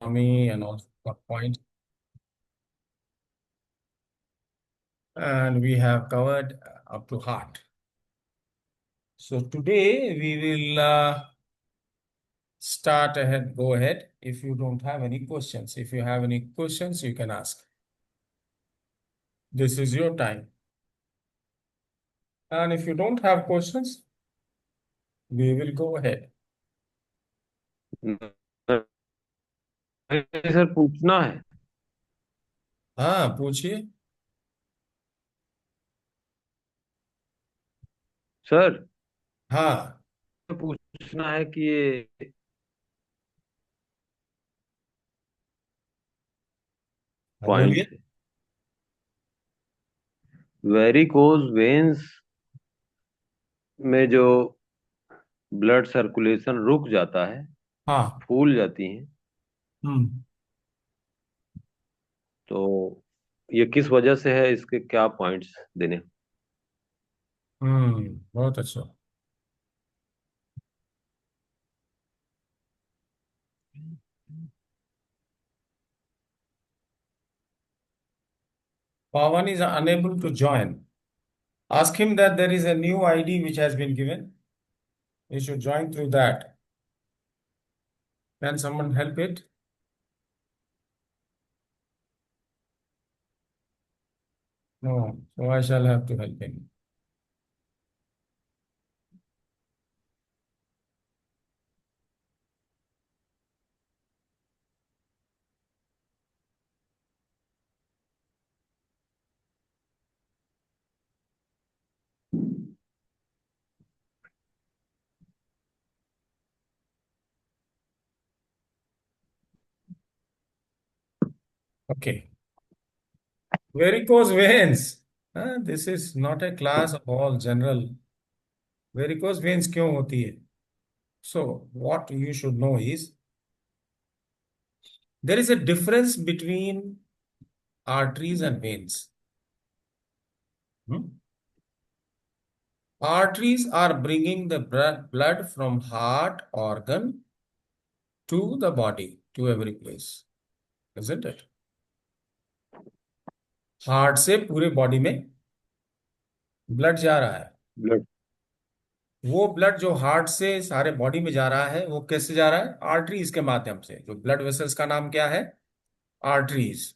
anatomy and also got point. And we have covered up to heart. So today we will start ahead, go ahead. If you don't have any questions, if you have any questions, you can ask. This is your time. And if you don't have questions, we will go ahead. नहीं sir, पूछना है। हाँ, पूछिए। Sir, हाँ, पूछना है कि ये हाँ, पॉइंट बोलिए। है, वेरिकोज वेन्स में जो ब्लड सर्कुलेशन रुक जाता है, हाँ। फूल जाती है, हम्म। तो ये किस वजह से है, इसके क्या पॉइंट्स देने। बहुत अच्छा। Pawan is unable to join. Ask him that there is a new ID which has been given. He should join through that. Can someone help it? No. So I shall have to help him. Okay. Varicose veins. This is not a class of all general. Varicose veins क्यों होती है? So what you should know is there is a difference between arteries and veins. Hmm? Arteries are bringing the blood from heart organ to the body, to every place, isn't it? Heart से पूरे body में blood जा रहा है। Blood. वो blood जो heart से सारे बॉडी में जा रहा है वो कैसे जा रहा है? आर्टरीज के माध्यम से। जो ब्लड वेसल्स का नाम क्या है? आर्टरीज।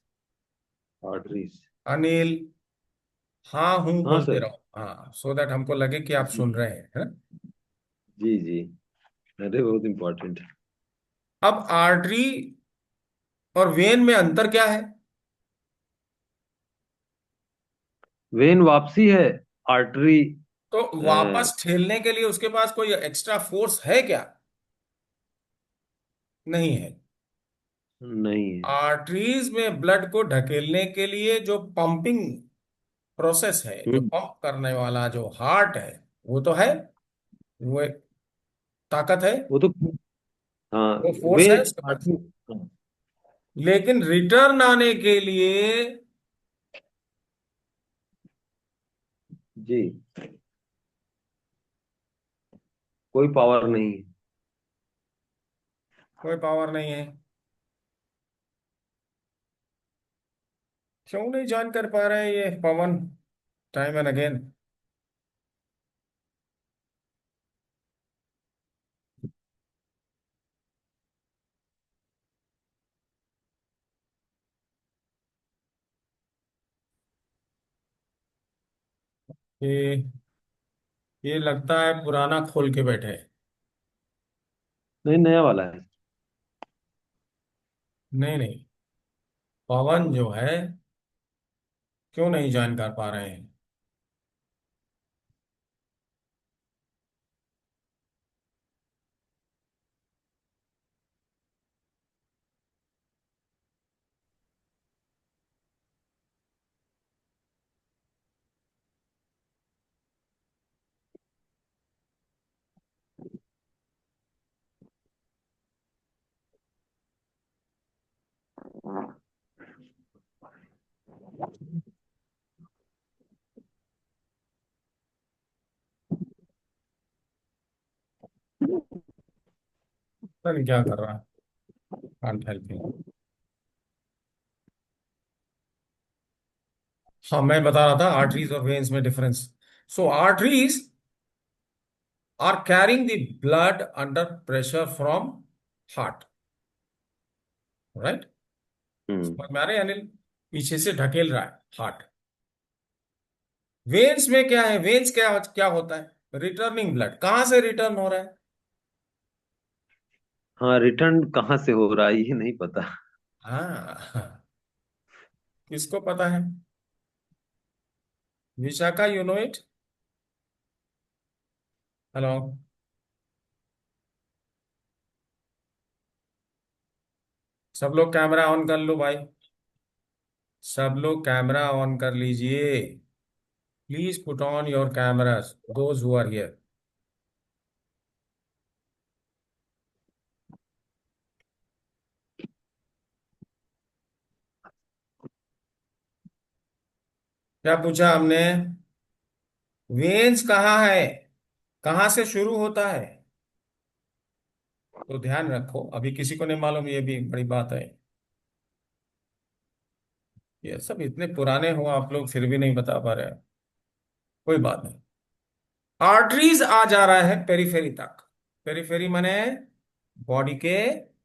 आर्टरीज। अनिल, हाँ हूं हाँ बोलते सर। रहो, हाँ, सो दैट हमको लगे कि आप जी सुन रहे हैं, है ना? जी जी। अरे बहुत इंपॉर्टेंट है। अब आर्टरी और वेन में अंतर क्या है? वेन वापसी है, आर्टरी तो वापस ठेलने के लिए उसके पास कोई एक्स्ट्रा फोर्स है क्या? नहीं है। नहीं है। आर्टरीज में ब्लड को ढकेलने के लिए जो पंपिंग प्रोसेस है, जो हम्म, पंप करने वाला जो हार्ट है, वो तो है, वो एक ताकत है, वो तो, हाँ, वो फोर्स है वेन उसके पास। आर्टरी। लेकिन रिटर्न आने के लिए जी, कोई पावर नहीं है। कोई पावर नहीं है। क्यों नहीं जान कर पा रहे हैं ये पवन? Time and again. ये ये लगता है पुराना खोल के बैठे हैं। नहीं, नया वाला है। नहीं नहीं, पवन जो है, क्यों नहीं जान कर पा रहे हैं? पता नहीं क्या कर रहा है। Can't help you. हाँ, मैं बता रहा था आर्टरीज और वेन्स में difference. So arteries are carrying the blood under pressure from heart, right? Hmm. समझ में आ रहे हैं अनिल? पीछे से ढकेल रहा है हार्ट। वेन्स में क्या है? वेन्स क्या क्या होता है? Returning blood. कहां से रिटर्न हो रहा है? हाँ, रिटर्न कहाँ से हो रहा है ये नहीं पता। हाँ, किसको पता है? Vishakha, you know it? Hello? सब लोग कैमरा ऑन कर लो भाई। सब लोग कैमरा ऑन कर लीजिए। Please put on your cameras, those who are here. क्या पूछा हमने? वेन्स कहाँ है? कहाँ से शुरू होता है? तो ध्यान रखो, अभी किसी को नहीं मालूम, ये भी बड़ी बात है। ये सब इतने पुराने हो आप लोग, फिर भी नहीं बता पा रहे हैं। कोई बात नहीं। आर्टरीज आ जा रहा है पेरिफेरी तक। पेरिफेरी माने बॉडी के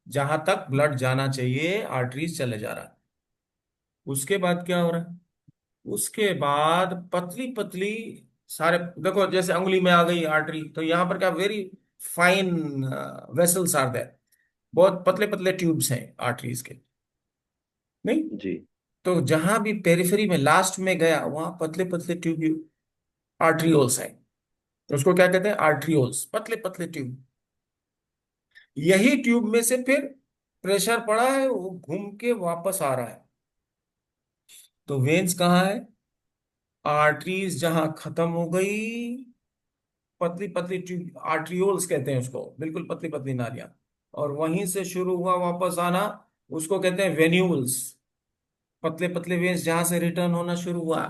जहां तक ब्लड जाना चाहिए, आर्टरीज चले जा रहा है। उसके बाद क्या हो रहा है? उसके बाद पतली पतली सारे, देखो जैसे अंगुली में आ गई आर्टरी, तो यहां पर क्या, very fine vessels are there. बहुत पतले पतले ट्यूब्स हैं आर्टरीज के, नहीं? जी। तो जहां भी पेरिफेरी में लास्ट में गया, वहां पतले पतले ट्यूब, आर्ट्रियोल्स हैं। उसको क्या कहते हैं? आर्ट्रियोल्स, पतले पतले ट्यूब। यही ट्यूब में से फिर प्रेशर पड़ा है, वो घूम के वापस आ रहा है। तो वेन्स कहाँ है? आर्टरीज जहां खत्म हो गई, पतली पतली ट्यूब, आर्ट्रियोल्स कहते हैं उसको, बिल्कुल पतली पतली नालियां। और वहीं से शुरू हुआ वापस आना, उसको कहते हैं वेन्यूल्स। पतले पतले वेन्स जहां से रिटर्न होना शुरू हुआ।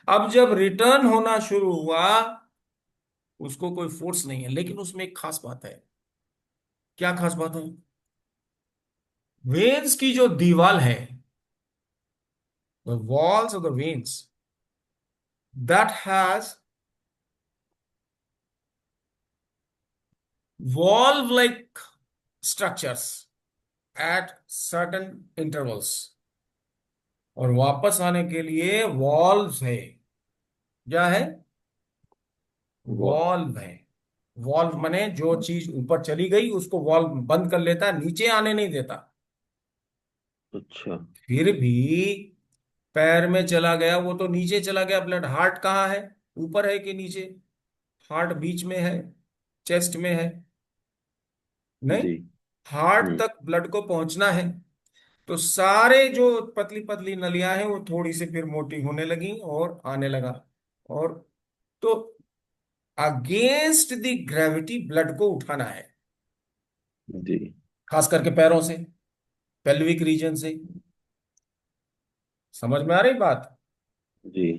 अब जब रिटर्न होना शुरू हुआ, उसको कोई फोर्स नहीं है, लेकिन उसमें एक खास बात है। क्या खास बात है? वेन्स की जो दीवार है, the walls of the veins, that has valve like structures at certain intervals। और वापस आने के लिए वॉल्व है। क्या है? वाह। वॉल्व है। वॉल्व माने जो चीज ऊपर चली गई उसको वॉल्व बंद कर लेता है, नीचे आने नहीं देता। अच्छा। फिर भी पैर में चला गया, वो तो नीचे चला गया ब्लड। हार्ट कहाँ है? ऊपर है कि नीचे? हार्ट बीच में है, चेस्ट में है, नहीं? जी। हार्ट हम्म। तक ब्लड को पहुंचना है। तो सारे जो पतली पतली नलियां हैं, वो थोड़ी सी फिर मोटी होने लगी और आने लगा। और तो अगेंस्ट द ग्रेविटी ब्लड को उठाना है, जी। खास करके पैरों से, पेल्विक रीजन से। समझ में आ रही बात? जी।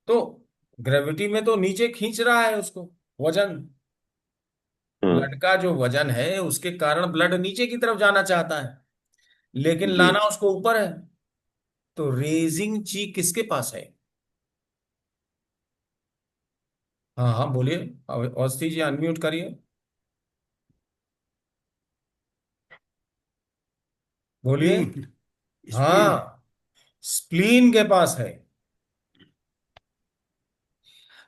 तो ग्रेविटी में तो नीचे खींच रहा है उसको, वजन। हाँ। ब्लड का जो वजन है, उसके कारण ब्लड नीचे की तरफ जाना चाहता है, लेकिन जी। लाना उसको ऊपर है। तो रेजिंग ची किसके पास है? हाँ हाँ, बोलिए। अवस्थी जी, अनम्यूट करिए। बोलिए। स्प्लीन। स्प्लीन। हाँ, स्प्लीन के पास है।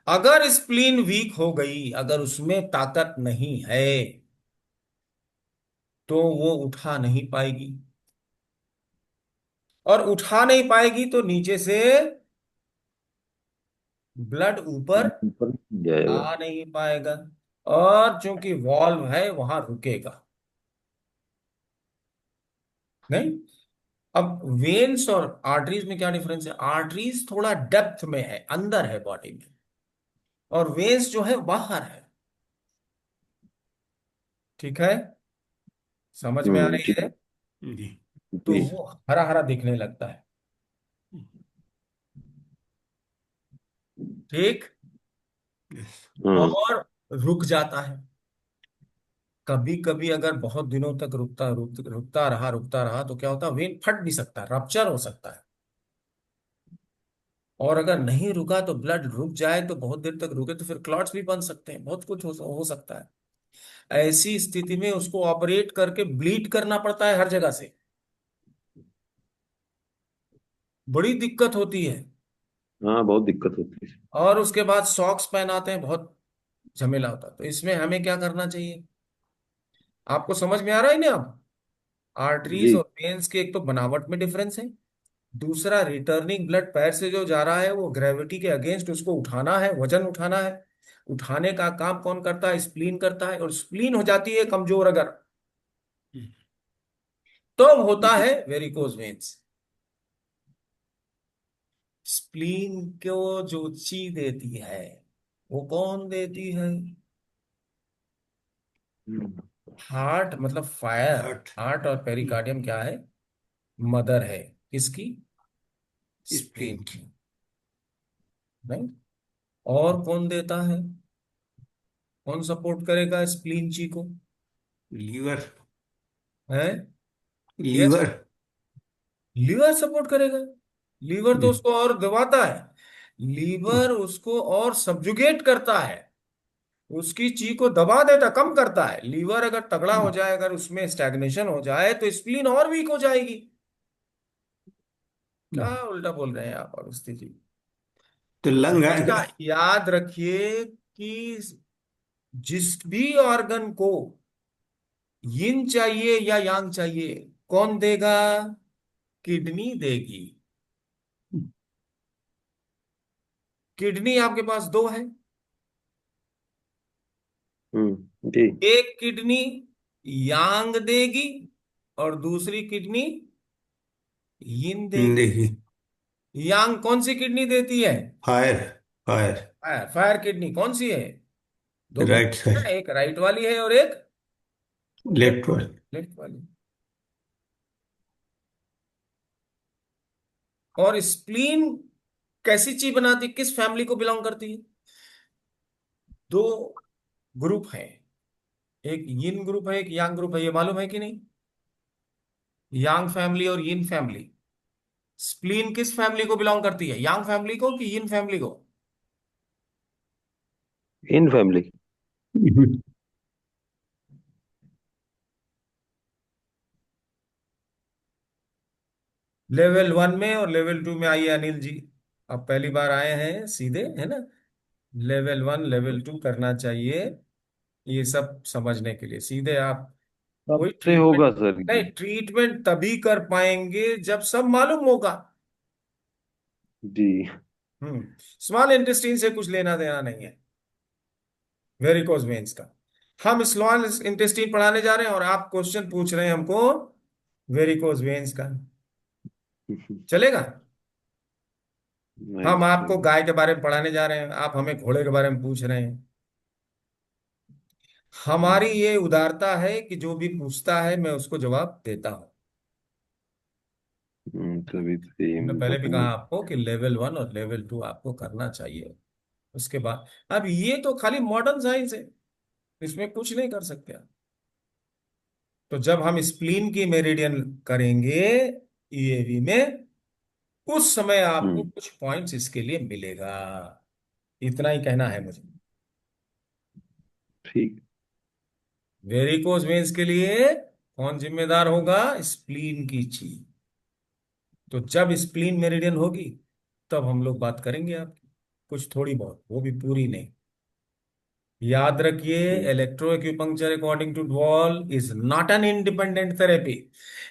अगर स्प्लीन वीक हो गई, अगर उसमें ताकत नहीं है, तो वो उठा नहीं पाएगी। और उठा नहीं पाएगी तो नीचे से ब्लड ऊपर ऊपर जाएगा। आ नहीं पाएगा। और चूंकि वॉल्व है, वहां रुकेगा नहीं। अब वेन्स और आर्टरीज में क्या डिफरेंस है? आर्टरीज थोड़ा डेप्थ में है, अंदर है बॉडी में, और वेन्स जो है बाहर है। ठीक है? समझ में आ रही ठीक। है? जी। तो जी। वो हरा हरा दिखने लगता है। ठीक। हाँ। और रुक जाता है। कभी कभी अगर बहुत दिनों तक रुकता रहा तो क्या होता है, वेन फट भी सकता है, रप्चर हो सकता है। और अगर नहीं रुका तो ब्लड रुक जाए, तो बहुत देर तक रुके तो फिर क्लॉट्स भी बन सकते हैं, बहुत कुछ हो सकता है। ऐसी स्थिति में उसको ऑपरेट करके ब्लीड करना पड़ता है हर जगह से। बड़ी दिक्कत होती है। हाँ, बहुत दिक्कत होती है। और उसके बाद सॉक्स पहनाते हैं, बहुत झमेला होता है। तो इसमें हमें क्या करना चाहिए, आपको समझ में आ रहा है ना अब? आर्टरीज जी। और वेन्स की एक तो बनावट में डिफरेंस है, दूसरा रिटर्निंग ब्लड पैर से जो जा रहा है वो ग्रेविटी के अगेंस्ट उसको उठाना है, वजन उठाना है। उठाने का काम कौन करता है, स्प्लीन करता है। और स्प्लीन हो जाती है कमजोर अगर, तो होता जी। है वेरिकोज वेन्स। स्प्लीन को जो ची देती है, वो कौन देती है? हम्म। हार्ट मतलब फायर। हार्ट। हार्ट और पेरिकार्डियम क्या है, मदर है किसकी, स्प्लीन स्प्लीन। की। नहीं, और कौन देता है, कौन सपोर्ट करेगा स्प्लीन ची को? लीवर। है, यस, लीवर। लीवर सपोर्ट करेगा। लीवर तो उसको और दबाता है, लीवर उसको और सब्जुगेट करता है, उसकी ची को दबा देता, कम करता है। लीवर अगर तगड़ा हो जाए, अगर उसमें स्टैग्नेशन हो जाए तो स्प्लीन और वीक हो जाएगी। क्या उल्टा बोल रहे हैं आप अवस्थी जी? तो लंग हमेशा आएगा। याद रखिए कि जिस भी ऑर्गन को यिन चाहिए या यांग चाहिए, कौन देगा? किडनी देगी। किडनी आपके पास दो है, जी। एक किडनी यांग देगी और दूसरी किडनी यिन देगी। देखिए। यांग कौन सी किडनी देती है? Fire. Fire. Fire. Fire kidney कौन सी है? दो राइट किडनी है साइड। ना, एक राइट वाली है और एक लेफ्ट वाल। लेफ्ट वाली। और स्प्लीन कैसी चीज बनाती, किस फैमिली को बिलोंग करती है? दो ग्रुप है, एक यिन ग्रुप है, एक यांग ग्रुप है, ये मालूम है कि नहीं? यांग फैमिली और यिन फैमिली। स्प्लीन किस फैमिली को बिलोंग करती है, यांग फैमिली को कि यिन फैमिली को? In family. लेवल 1 में और लेवल 2 में आइए अनिल जी, अब पहली बार आए हैं सीधे, है ना? लेवल 1 लेवल 2 करना चाहिए, ये सब समझने के लिए सीधे आप। कब कोई से होगा ट्रीटमेंट सर नहीं, ये? ट्रीटमेंट तभी कर पाएंगे जब सब मालूम होगा। जी। स्मॉल इंटेस्टीन से कुछ लेना देना नहीं है वेरिकोज वेन्स का। हम स्मॉल इंटेस्टीन पढ़ाने जा रहे हैं और आप क्वेश्चन पूछ रहे हैं हमको वेरिकोज वेन्स का, चलेगा? हम नाइस। आपको गाय के बारे में पढ़ाने जा रहे हैं, आप हमें घोड़े के बारे में पूछ रहे हैं। हमारी ये उदारता है कि जो भी पूछता है मैं उसको जवाब देता हूं। तभी हमने सेम पहले भी कहा पसंद आपको कि लेवल 1 और लेवल 2 आपको करना चाहिए। उसके बाद, अब ये तो खाली मॉडर्न साइंस है, इसमें कुछ नहीं कर सकते आप। तो जब हम स्प्लीन की मेरिडियन करेंगे ईएवी में, उस समय है। आपको कुछ पॉइंट्स इसके लिए मिलेगा। इतना ही कहना है मुझे। ठीक। वेरिकोज वेन्स के लिए कौन जिम्मेदार होगा, स्प्लीन की चीज। तो जब स्प्लीन मेरिडियन होगी तब हम लोग बात करेंगे आपकी, कुछ थोड़ी बहुत, वो भी पूरी नहीं। याद रखिए, ठीक। Electroacupuncture according to Doll is not an independent therapy.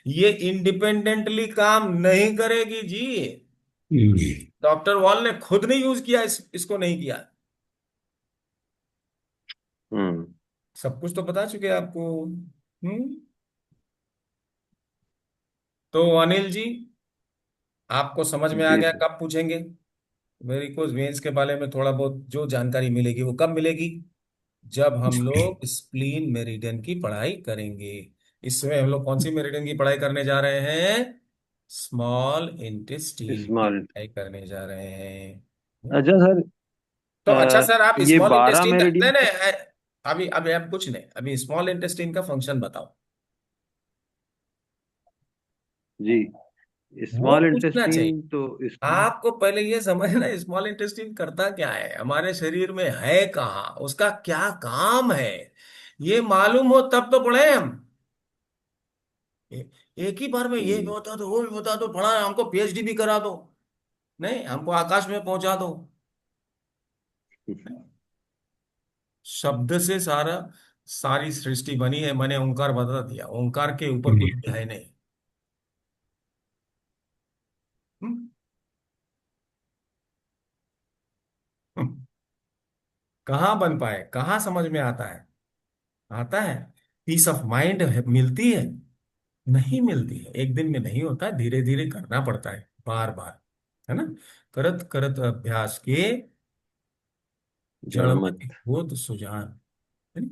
ये इंडिपेंडेंटली काम नहीं करेगी जी। डॉक्टर वॉल ने खुद नहीं यूज किया, इसको नहीं किया। हम्म। सब कुछ तो बता चुके हैं आपको। तो अनिल जी, आपको समझ में आ जी गया, सर। कब पूछेंगे? वेरिकोज वेन्स के बारे में थोड़ा बहुत जो जानकारी मिलेगी वो कब मिलेगी? जब हम लोग स्प्लीन मेरिडियन की पढ़ाई करेंगे। इसमें हम लोग कौन सी मेरिडियन की पढ़ाई करने जा रहे हैं? स्मॉल इंटेस्टीन की स्मॉल। पढ़ाई करने जा रहे हैं। अच्छा सर। तो अच्छा सर, आप ये स्मॉल 12 इंटेस्टीन का नहीं मेरिडियन। नहीं, अभी अभी आप कुछ नहीं, अभी स्मॉल इंटेस्टाइन का फंक्शन बताओ। जी, वो स्मॉल पूछना चाहिए। इंटेस्टाइन तो इसमें। आपको पहले ये समझना स्मॉल इंटेस्टाइन करता क्या है, हमारे शरीर में है कहाँ, उसका क्या काम है, ये मालूम हो तब तो पढ़े हम। एक ही बार में ये भी हम्म, बता दो, वो भी बता दो, पढ़ा है हमको, पीएचडी भी करा दो, नहीं हमको आकाश में पहुंचा दो। शब्द से सारा, सारी सृष्टि बनी है, मैंने ओंकार बता दिया, ओंकार के ऊपर कुछ भी है नहीं। हम्म? हम्म। कहाँ बन पाए, कहाँ समझ में आता है, आता है, पीस ऑफ माइंड मिलती है, नहीं मिलती है, एक दिन में नहीं होता है, धीरे धीरे करना पड़ता है, बार बार, है ना। करत करत अभ्यास के जड़ जड़मत। में बोध सुजान, है ना?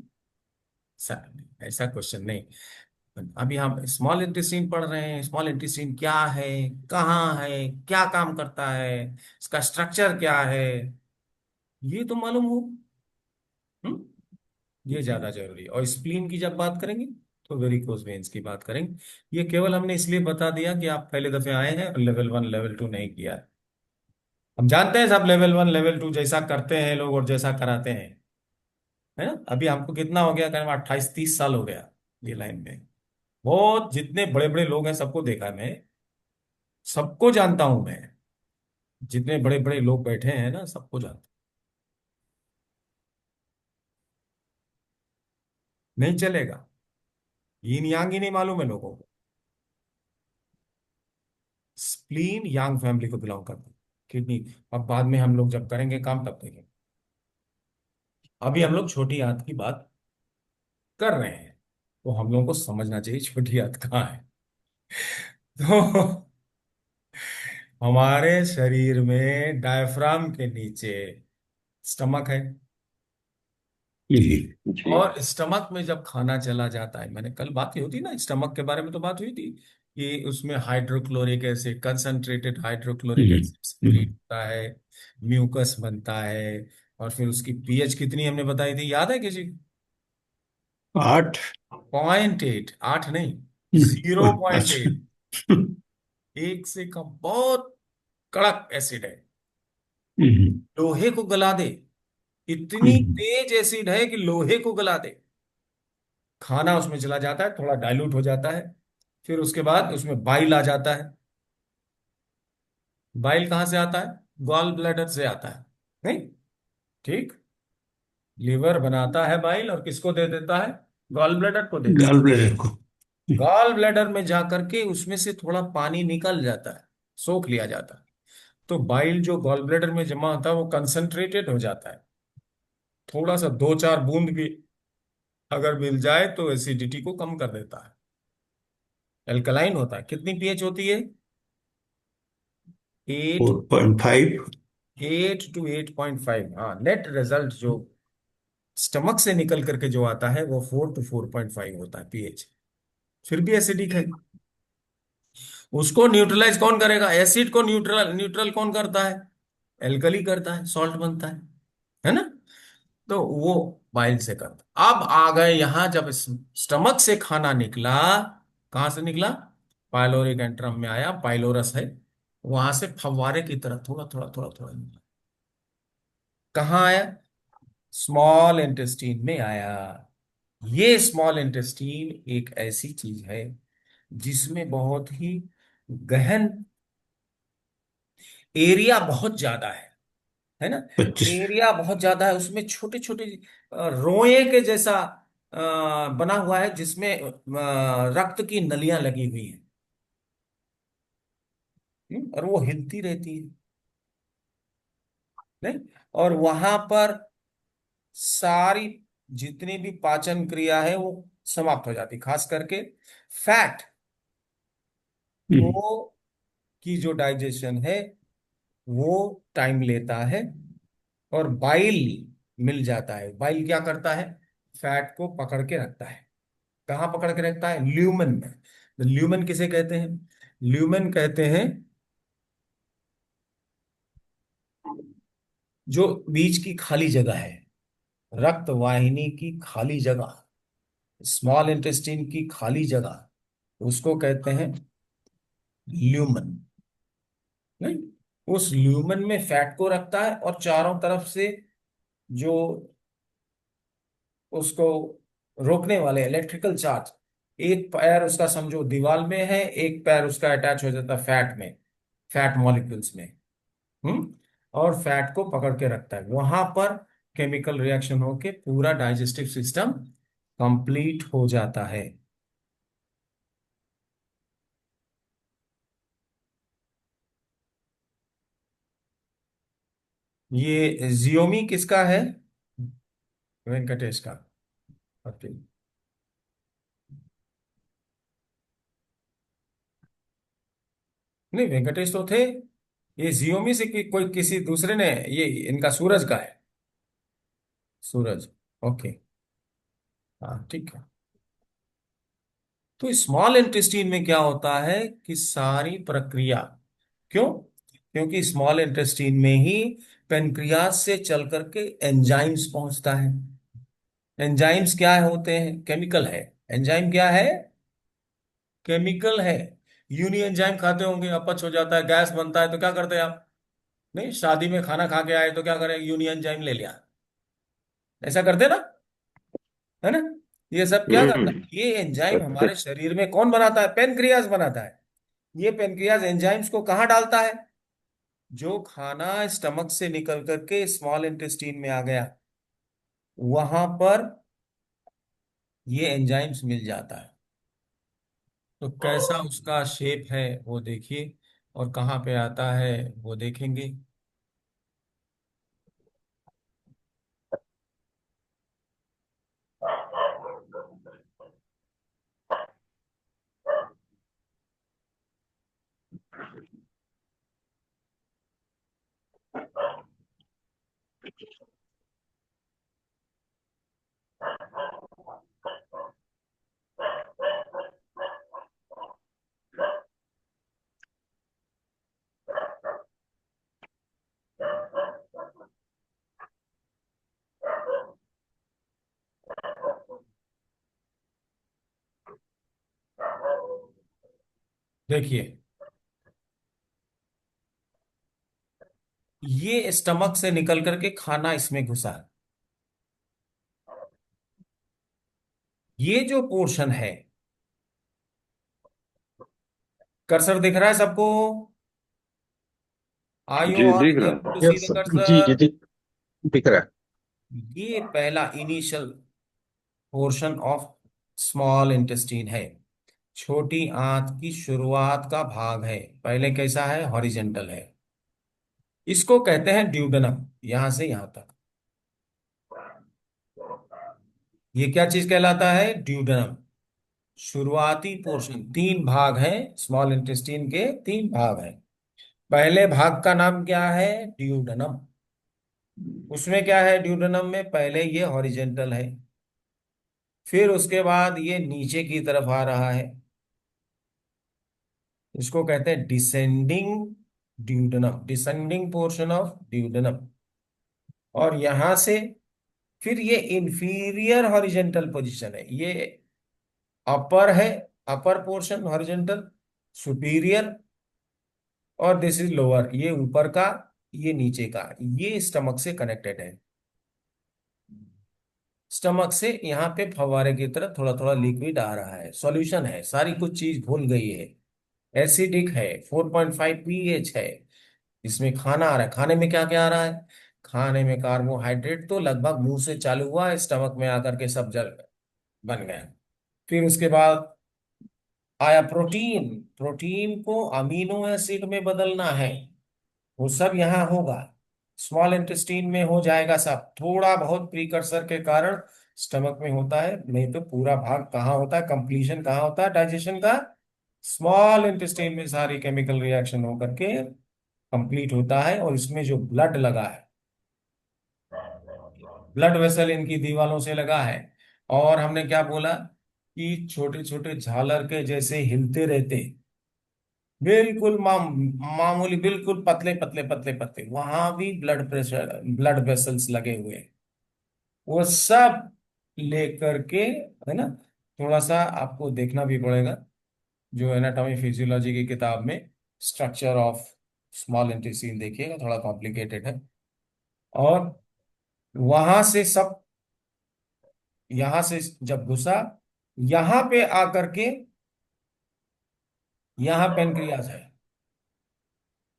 ऐसा क्वेश्चन नहीं। अभी हम स्मॉल इंटेस्टाइन पढ़ रहे हैं, स्मॉल इंटेस्टाइन क्या है, कहाँ है, क्या काम करता है, इसका स्ट्रक्चर क्या है, ये तो मालूम हो। हम्म? ये ज्यादा जरूरी है। और स्प्लीन की जब बात करेंगे तो वेरिकोज वेन्स की बात करेंगे। ये केवल हमने इसलिए बता दिया कि आप पहले दफे आए हैं और लेवल 1 लेवल 2 नहीं किया है। हम जानते हैं सब लेवल 1 लेवल 2 जैसा करते हैं लोग और जैसा कराते हैं, है ना। अभी हमको कितना हो गया, करीब 28-30 साल हो गया ये लाइन में। बहुत जितने बड़े बड़े लोग हैं सबको देखा है मैं, सबको जानता हूं मैं, जितने बड़े बड़े लोग बैठे हैं ना सबको जानता हूं। नहीं चलेगा, यीन यांग ही नहीं मालूम है लोगों को। स्प्लीन यांग फैमिली को बिलोंग करता है, किडनी। अब बाद में हम लोग जब करेंगे काम तब देखेंगे, अभी हम लोग छोटी आंत की बात कर रहे हैं, तो हम लोगों को समझना चाहिए छोटी आंत कहाँ है। तो हमारे शरीर में डायफ्राम के नीचे स्टमक है, जी। जी और स्टमक में जब खाना चला जाता है, मैंने कल बात हुई थी ना स्टमक के बारे में, तो बात हुई थी कि उसमें hydrochloric acid, concentrated hydrochloric acid hmm. Secrete होता है, म्यूकस बनता है, और फिर उसकी पीएच कितनी हमने बताई थी, याद है किसी? 8। 0.8, 8 नहीं, 0.8, अच्छा। एक से कम, बहुत कड़क एसिड है, हम्म। लोहे को गला दे, इतनी हम्म। तेज एसिड है कि लोहे को गला दे। खाना उसमें चला जाता है, थोड़ा डाइल्यूट हो जाता है, फिर उसके बाद उसमें बाइल आ जाता है। बाइल कहाँ से आता है? गॉल ब्लैडर से आता है, नहीं? ठीक, लीवर बनाता है बाइल और किसको दे देता है? गॉल ब्लैडर को दे देता गॉल ब्लैडर को। है। गॉल ब्लैडर में जाकर के उसमें से थोड़ा पानी निकल जाता है, सोख लिया जाता है, तो बाइल जो गॉल ब्लैडर में जमा होता है वो कंसंट्रेटेड हो जाता है। थोड़ा सा 2-4 बूंद भी अगर मिल जाए तो एसिडिटी को कम कर देता है, एल्कलाइन होता है। कितनी पीएच होती है? 8, 4.5। 8 to 8.5। हाँ, नेट रिजल्ट जो स्टमक से निकल करके जो आता है वो 4 to 4.5 होता है पीएच, फिर भी एसिडिक है। उसको न्यूट्रलाइज कौन करेगा? एसिड को न्यूट्रल न्यूट्रल कौन करता है? एल्कली करता है, सॉल्ट बनता है ना। तो वो बाइल से करता। अब आ गए यहां, जब स्टमक से खाना निकला, कहां से निकला? पाइलोरिक एंट्रम में आया, पाइलोरस है, वहां से फव्वारे की तरह थोड़ा थोड़ा थोड़ा थोड़ा निकला। कहाँ आया? स्मॉल इंटेस्टीन में आया। ये स्मॉल इंटेस्टीन एक ऐसी चीज है जिसमें बहुत ही गहन एरिया, बहुत ज्यादा है ना। 25। एरिया बहुत ज्यादा है, उसमें छोटे छोटे रोए के जैसा बना हुआ है, जिसमें रक्त की नलियां लगी हुई हैं। और वो हिलती रहती है, नहीं? और वहां पर सारी जितनी भी पाचन क्रिया है वो समाप्त हो जाती, खास करके फैट हम्म। को की जो डाइजेशन है वो टाइम लेता है। और बाइल मिल जाता है, बाइल क्या करता है? फैट को पकड़ के रखता है। कहाँ पकड़ के रखता है? ल्यूमेन में। तो ल्यूमेन किसे कहते हैं? ल्यूमेन कहते हैं जो बीच की खाली जगह है, रक्त वाहिनी की खाली जगह, स्मॉल इंटेस्टाइन की खाली जगह, उसको कहते हैं ल्यूमन। नहीं, उस ल्यूमन में फैट को रखता है, और चारों तरफ से जो उसको रोकने वाले इलेक्ट्रिकल चार्ज, एक पैर उसका समझो दीवार में है, एक पैर उसका अटैच हो जाता है फैट में, फैट मॉलिक्यूल्स में। हम्म और फैट को पकड़ के रखता है वहां पर। केमिकल रिएक्शन होके पूरा डाइजेस्टिव सिस्टम कंप्लीट हो जाता है। ये जियोमी किसका है? वेंकटेश का। ओके। नहीं, वेंकटेश तो थे। ये जियोमी से कोई किसी दूसरे ने, ये इनका सूरज का है। सूरज। ओके। हाँ, ठीक है। तो स्मॉल इंटेस्टीन में क्या होता है कि सारी प्रक्रिया, क्यों? क्योंकि स्मॉल इंटेस्टीन में ही पेनक्रियास से चल करके एंजाइम्स पहुंचता है। एंजाइम्स क्या होते हैं? केमिकल है। एंजाइम क्या है? केमिकल है। यूनि एंजाइम खाते होंगे, अपच हो जाता है, गैस बनता है, तो क्या करते हैं आप? नहीं, शादी में खाना खा के आए तो क्या करें? यूनि एंजाइम ले लिया। ऐसा करते ना, है ना? ये सब क्या करता हम्म। है? ये एंजाइम करते। हमारे शरीर में कौन बनाता है? पेनक्रियास बनाता है। ये पेनक्रियास एंजाइम्स को कहाँ डालता है? जो खाना स्टमक से निकल करके स्मॉल इंटेस्टीन में आ गया, वहां पर ये एंजाइम्स मिल जाता है। तो कैसा उसका शेप है वो देखिए, और कहाँ पे आता है वो देखेंगे। देखिए, ये स्टमक से निकल करके खाना इसमें घुसा। ये जो पोर्शन है, कर्सर दिख रहा है सबको? आर यू जी ऑल दिख एबल रहा to see yes the sir, जी जी कर्सर? दिख रहा है। ये पहला initial portion of small intestine है। छोटी आंत की शुरुआत का भाग है। पहले कैसा है? हॉरिजेंटल है। इसको कहते हैं ड्यूडेनम। यहां से यहां तक ये क्या चीज कहलाता है? ड्यूडेनम। शुरुआती पोर्शन, तीन भाग हैं स्मॉल इंटेस्टीन के, तीन भाग हैं। पहले भाग का नाम क्या है? ड्यूडेनम। उसमें क्या है? ड्यूडेनम में पहले ये हॉरिजेंटल है, फिर उसके बाद ये नीचे की तरफ आ रहा है। इसको कहते हैं descending duodenum, descending portion of duodenum. और यहां से फिर ये इंफीरियर हॉरिजेंटल पोजीशन है। ये अपर है, अपर पोर्शन हॉरिजेंटल, सुपीरियर, और दिस इज लोअर, ये ऊपर का, ये नीचे का। ये स्टमक से कनेक्टेड है। स्टमक से यहाँ पे फव्वारे की तरह थोड़ा थोड़ा लिक्विड आ रहा है, सॉल्यूशन है, सारी कुछ चीज घुल गई है। एसिडिक है, 4.5 pH है। इसमें खाना आ रहा है। खाने में क्या क्या आ रहा है? खाने में कार्बोहाइड्रेट तो लगभग मुंह से चालू हुआ, स्टमक में आकर के सब जल बन गया। फिर उसके बाद आया प्रोटीन। प्रोटीन को अमीनो एसिड में बदलना है, वो सब यहाँ होगा। स्मॉल इंटेस्टीन में हो जाएगा सब। थोड़ा बहुत प्रीकर्सर के कारण स्टमक में होता है, नहीं तो पूरा भाग कहाँ होता है? कंप्लीशन कहाँ होता है डाइजेशन का? स्मॉल इंटेस्टाइन में सारी केमिकल रिएक्शन होकर के कंप्लीट होता है। और इसमें जो ब्लड लगा है, ब्लड वेसल इनकी दीवारों से लगा है। और हमने क्या बोला कि छोटे छोटे झालर के जैसे हिलते रहते, बिल्कुल मामूली, बिल्कुल पतले पतले पतले पतले, वहां भी ब्लड प्रेशर, ब्लड वेसल्स लगे हुए हैं। वो सब लेकर के, है ना, थोड़ा सा आपको देखना भी पड़ेगा, जो एनाटॉमी फिजियोलॉजी की किताब में स्ट्रक्चर ऑफ स्मॉल इंटेस्टाइन देखिएगा, थोड़ा कॉम्प्लिकेटेड है। और वहां से सब, यहां से जब घुसा, यहां पे आकर के यहां पेनक्रियाज है,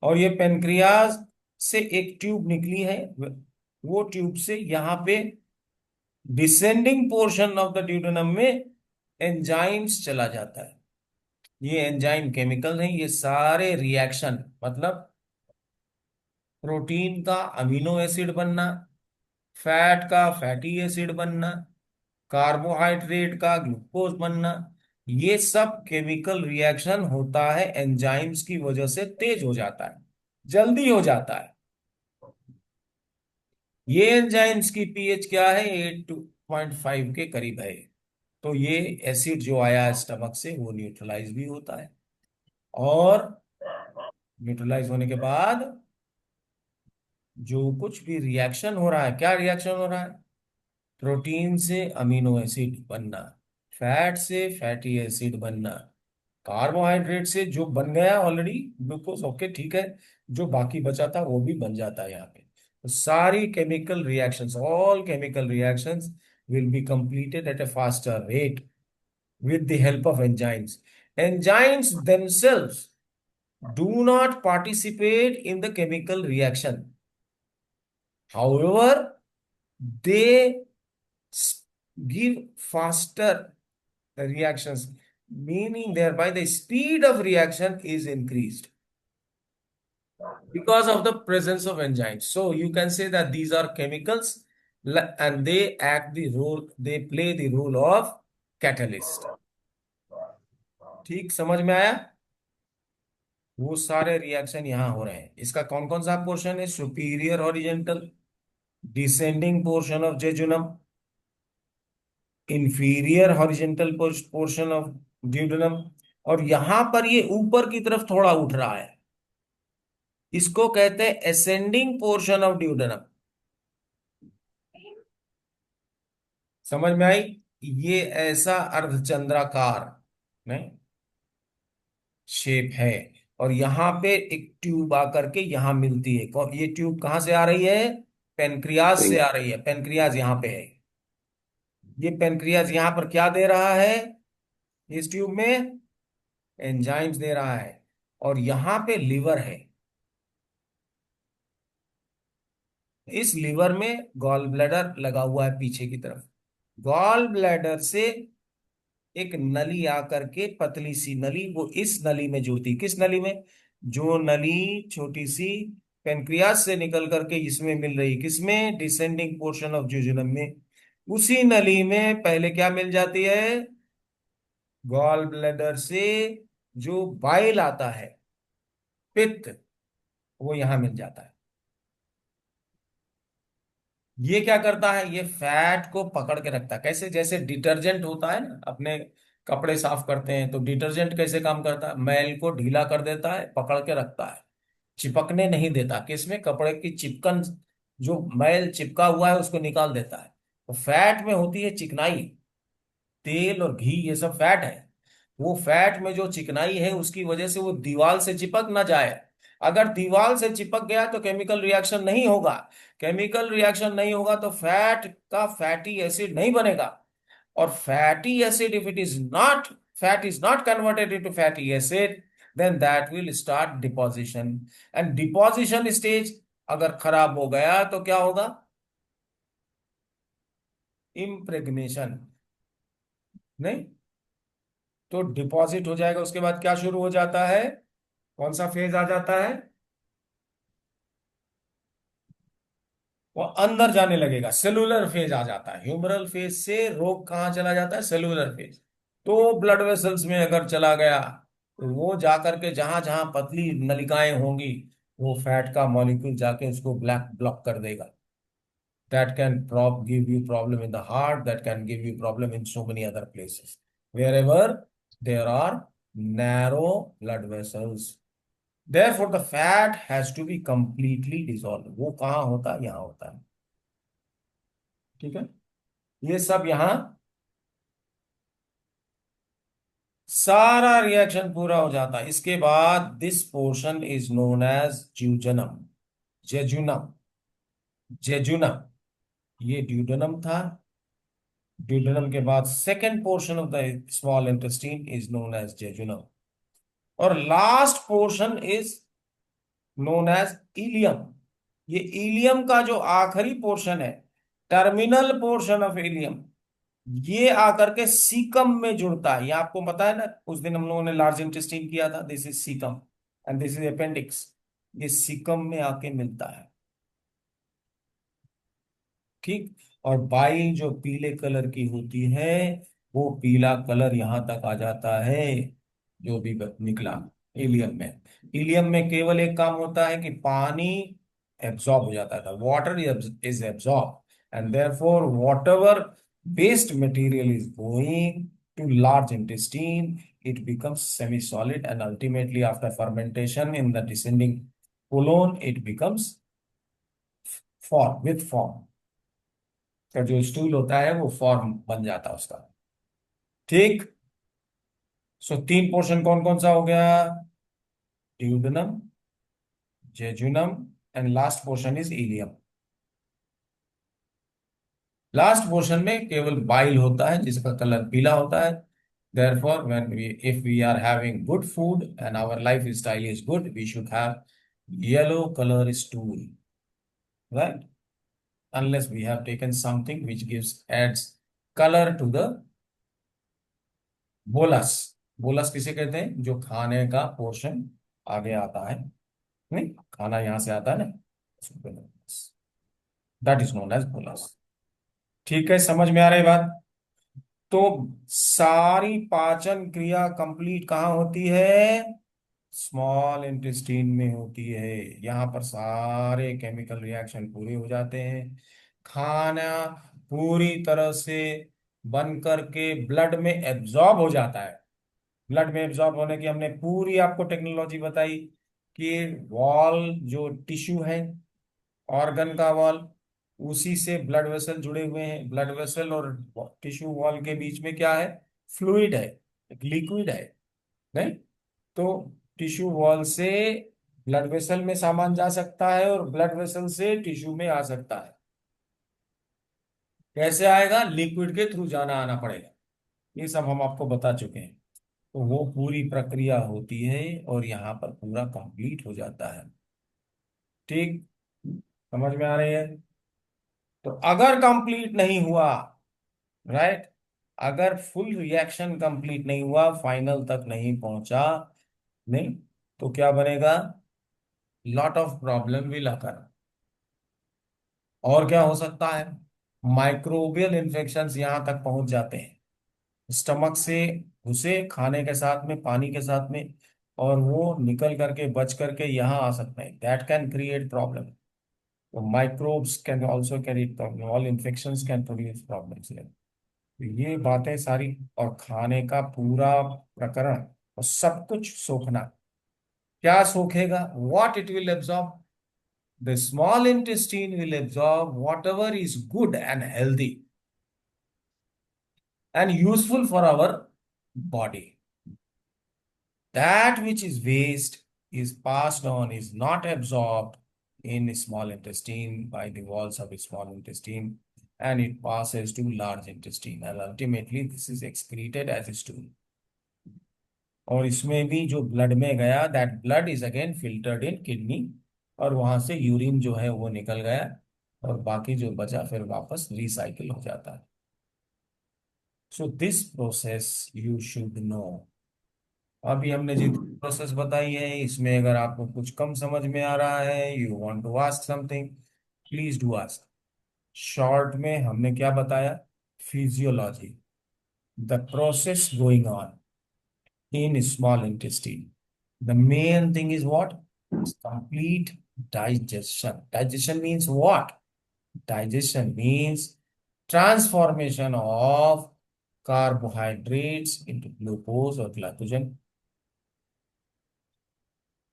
और ये पेनक्रियाज से एक ट्यूब निकली है, वो ट्यूब से यहां पे descending portion of the duodenum में एंजाइम्स चला जाता है। ये एंजाइम केमिकल नहीं, ये सारे रिएक्शन, मतलब प्रोटीन का अमीनो एसिड बनना, फैट का फैटी एसिड बनना, कार्बोहाइड्रेट का ग्लूकोज बनना, ये सब केमिकल रिएक्शन होता है एंजाइम्स की वजह से, तेज हो जाता है, जल्दी हो जाता है। ये एंजाइम्स की पीएच क्या है, 8.5 के करीब है। तो ये एसिड जो आया स्टमक से वो न्यूट्रलाइज भी होता है, और न्यूट्रलाइज होने के बाद जो कुछ भी रिएक्शन हो रहा है, क्या रिएक्शन हो रहा है, प्रोटीन से अमीनो एसिड बनना, फैट से फैटी एसिड बनना, कार्बोहाइड्रेट से जो बन गया ऑलरेडी ग्लूकोज, ओके ठीक है, जो बाकी बचा था वो भी बन जाता है यहाँ पे। तो सारी chemical reactions, all chemical reactions will be completed at a faster rate with the help of enzymes. Enzymes themselves do not participate in the chemical reaction. However, they give faster reactions, meaning thereby the speed of reaction is increased because of the presence of enzymes. So you can say that these are chemicals, and they act the role, they play the role of catalyst. ठीक समझ में आया? वो सारे reaction यहां हो रहे हैं। इसका कौन कौन सा पोर्शन है, superior horizontal, descending portion of jejunum, inferior horizontal portion of duodenum, और यहां पर ये ऊपर की तरफ थोड़ा उठ रहा है, इसको कहते हैं असेंडिंग पोर्शन ऑफ ड्यूडेनम। समझ में आई? ये ऐसा अर्धचंद्राकार में शेप है, और यहां पे एक ट्यूब आकर के यहां मिलती है। ये ट्यूब कहां से आ रही है, पेनक्रियाज से पेन आ रही है, पेनक्रियाज यहां पे है। ये पेनक्रियाज यहां पर क्या दे रहा है, इस ट्यूब में एंजाइम्स दे रहा है, और यहां पे लीवर है। इस लीवर में गॉल ब्लैडर लगा हुआ है पीछे की तरफ। गॉल ब्लैडर से एक नली आकर के, पतली सी नली, वो इस नली में जुड़ती, किस नली में, जो नली छोटी सी पेनक्रियाज से निकल करके इसमें मिल रही, किसमें, डिसेंडिंग पोर्शन ऑफ जुजुनम में। उसी नली में पहले क्या मिल जाती है, गॉल ब्लैडर से जो बाइल आता है, पित्त, वो यहां मिल जाता है। ये क्या करता है, ये फैट को पकड़ के रखता है। कैसे, जैसे डिटर्जेंट होता है ना, अपने कपड़े साफ करते हैं तो डिटर्जेंट कैसे काम करता है, मैल को ढीला कर देता है, पकड़ के रखता है, चिपकने नहीं देता, किसमें, कपड़े की चिपकन, जो मैल चिपका हुआ है उसको निकाल देता है। तो फैट में होती है चिकनाई, तेल और घी ये सब फैट है। वो फैट में जो चिकनाई है उसकी वजह से वो दीवार से चिपक ना जाए। अगर दीवार से चिपक गया तो केमिकल रिएक्शन नहीं होगा, केमिकल रिएक्शन नहीं होगा तो फैट का फैटी एसिड नहीं बनेगा, और fatty acid, if it is not, fat is not converted into fatty acid, then that will start deposition, and deposition stage अगर खराब हो गया तो क्या होगा, इम्प्रेग्नेशन, नहीं, तो डिपॉजिट हो जाएगा। उसके बाद क्या शुरू हो जाता है, कौन सा फेज आ जाता है, वो अंदर जाने लगेगा, सेलुलर फेज आ जाता है। ह्यूमरल फेज से रोग कहाँ चला जाता है, सेलुलर फेज। तो ब्लड वेसल्स में अगर चला गया तो वो जाकर के जहां जहां पतली नलिकाएं होंगी, वो फैट का मॉलिक्यूल जाके उसको ब्लैक ब्लॉक कर देगा। that can give you problem in the heart, that can give you problem in so many other places wherever there are narrow blood vessels. Therefore the fat has to be completely dissolved. वो कहाँ होता है, यहाँ होता है। ठीक है। ये सब यहां सारा रिएक्शन पूरा हो जाता है। इसके बाद this portion is known as jejunum, jejunum, jejunum. ये ड्यूडेनम था। ड्यूडेनम के बाद second portion of the small intestine is known as jejunum, और last portion is known as ileum. ये इलियम का जो आखिरी पोर्शन है, टर्मिनल पोर्शन ऑफ इलियम, ये आकर के सीकम में जुड़ता है। ये आपको पता है ना, उस दिन हम लोगों ने लार्ज इंटेस्टाइन किया था। This is caecum and this is appendix. ये सीकम में आके मिलता है। ठीक। और बाइल जो पीले कलर की होती है, वो पीला कलर यहां तक आ जाता है, जो भी निकला इलियम में। इलियम में केवल एक काम होता है कि पानी एब्जॉर्ब हो जाता था, water is absorb, and therefore whatever waste material is going to large intestine, it becomes semi-solid, and ultimately after fermentation in the descending colon it becomes form with form, का जो स्टूल होता है वो form बन जाता है उसका। ठीक। सो तीन पोर्शन कौन कौन सा हो गया? Duodenum, jejunum, and last portion is ilium. Last portion में केवल बाइल होता है जिसका कलर पीला होता है। Therefore, if we are having good food and our lifestyle is good, we should have yellow color stool, right? Unless we have taken something which adds color to the bolus. Bolus किसे कहते हैं? जो खाने का portion आगे आता है, नहीं, खाना यहां से आता है ना, that is known as bolus. ठीक है, समझ में आ रही बात? तो सारी पाचन क्रिया कंप्लीट कहाँ होती है? स्मॉल इंटेस्टीन में होती है। यहाँ पर सारे केमिकल रिएक्शन पूरे हो जाते हैं। खाना पूरी तरह से बन करके ब्लड में एब्जॉर्ब हो जाता है। ब्लड में एब्जॉर्ब होने की हमने पूरी आपको टेक्नोलॉजी बताई कि वॉल जो टिश्यू है, ऑर्गन का वॉल, उसी से ब्लड वेसल जुड़े हुए हैं। ब्लड वेसल और टिश्यू वॉल के बीच में क्या है? फ्लूइड है, एक लिक्विड है, नहीं? तो टिश्यू वॉल से ब्लड वेसल में सामान जा सकता है और ब्लड वेसल से टिश्यू में आ सकता है। कैसे आएगा? लिक्विड के थ्रू जाना आना पड़ेगा। ये सब हम आपको बता चुके हैं। तो वो पूरी प्रक्रिया होती है और यहाँ पर पूरा कंप्लीट हो जाता है। ठीक, समझ में आ रही है? तो अगर कंप्लीट नहीं हुआ, राइट, अगर फुल रिएक्शन कंप्लीट नहीं हुआ, फाइनल तक नहीं पहुंचा, नहीं, तो क्या बनेगा? Lot of problem will occur. और क्या हो सकता है? माइक्रोबियल इन्फेक्शंस यहां तक पहुंच जाते हैं, स्टमक से घुसे खाने के साथ में, पानी के साथ में, और वो निकल करके बच करके यहाँ आ सकते हैं। That can create problem. तो microbes can also carry problem, all infections can produce problems. तो ये बातें सारी, और खाने का पूरा प्रकरण और सब कुछ सोखना। क्या सोखेगा? What it will absorb? The small intestine will absorb whatever is good and healthy and useful for our body. That which is waste is passed on, is not absorbed in small intestine by the walls of small intestine, and it passes to large intestine, and ultimately this is excreted as a stool. और इसमें भी जो blood में गया, that blood is again filtered in kidney, और वहां से urine जो है वो निकल गया, और बाकी जो बचा फिर वापस रिसाइकिल हो जाता है। So this process you should know. अभी हमने जितनी प्रोसेस बताई है, इसमें अगर आपको कुछ कम समझ में आ रहा है, you want to ask something, please do ask. Short में हमने क्या बताया? Physiology, the process going on in small intestine. The main thing is what? It's complete digestion. Digestion means what? Digestion means transformation of carbohydrates into glucose or glycogen,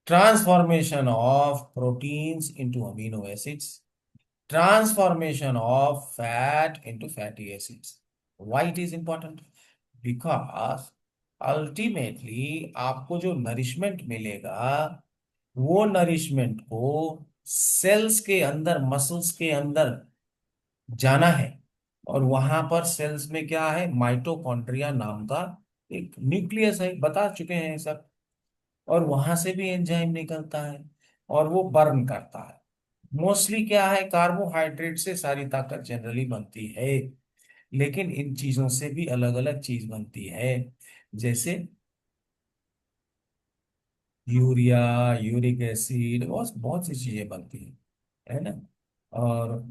transformation of proteins into amino acids, transformation of fat into fatty acids. Why it is important? Because ultimately आपको जो nourishment मिलेगा, वो nourishment को sales के अंदर, muscles के अंदर जाना है। और वहां पर सेल्स में क्या है, माइटोकॉन्ड्रिया नाम का एक न्यूक्लियस है, बता चुके हैं सब। और वहां से भी एंजाइम निकलता है और वो बर्न करता है। मोस्टली क्या है, कार्बोहाइड्रेट से सारी ताकत जनरली बनती है, लेकिन इन चीजों से भी अलग अलग चीज बनती है। जैसे यूरिया, यूरिक एसिड, बहुत बहुत सी चीजें बनती है ना। और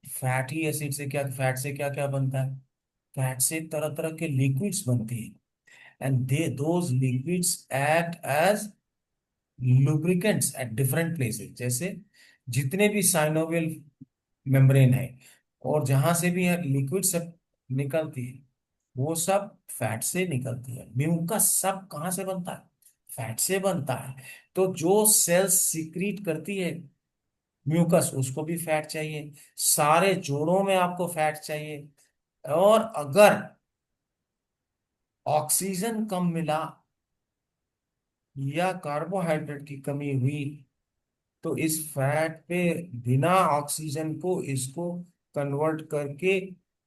फैटी एसिड से क्या, फैट से क्या क्या बनता है? फैट से तरह तरह के लिक्विड्स बनती है। And they those liquids act as lubricants at different places. जैसे जितने भी साइनोवियल मेम्ब्रेन है, और जहां से भी लिक्विड सब निकलती है, वो सब फैट से निकलती है। म्यूकस सब कहाँ से बनता है? फैट से बनता है। तो जो सेल्स सिक्रीट करती है म्यूकस, उसको भी फैट चाहिए। सारे जोड़ों में आपको फैट चाहिए। और अगर ऑक्सीजन कम मिला या कार्बोहाइड्रेट की कमी हुई, तो इस फैट पे बिना ऑक्सीजन को इसको कन्वर्ट करके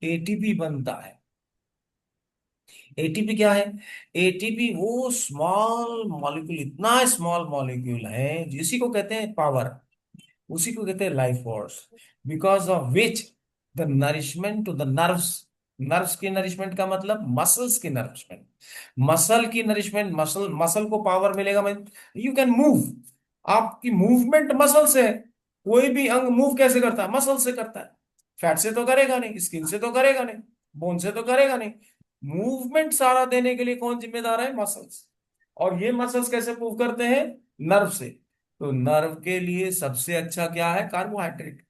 एटीपी बनता है। एटीपी क्या है? एटीपी वो स्मॉल मॉलिक्यूल, इतना स्मॉल मॉलिक्यूल है, जिसी को कहते हैं पावर, उसी को कहते हैं life force. Because of which the nourishment to the nerves, nerves की नरिशमेंट का मतलब मसल्स की नरिशमेंट, मसल की नरिशमेंट, मसल मसल को पावर मिलेगा, यू कैन मूव। आपकी मूवमेंट मसल से है। कोई भी अंग मूव कैसे करता है? मसल से करता है। फैट से तो करेगा नहीं, स्किन से तो करेगा नहीं, बोन से तो करेगा नहीं। मूवमेंट सारा देने के लिए कौन जिम्मेदार है? मसल्स। और ये मसल्स कैसे मूव करते हैं? नर्व से। तो नर्व के लिए सबसे अच्छा क्या है? कार्बोहाइड्रेट।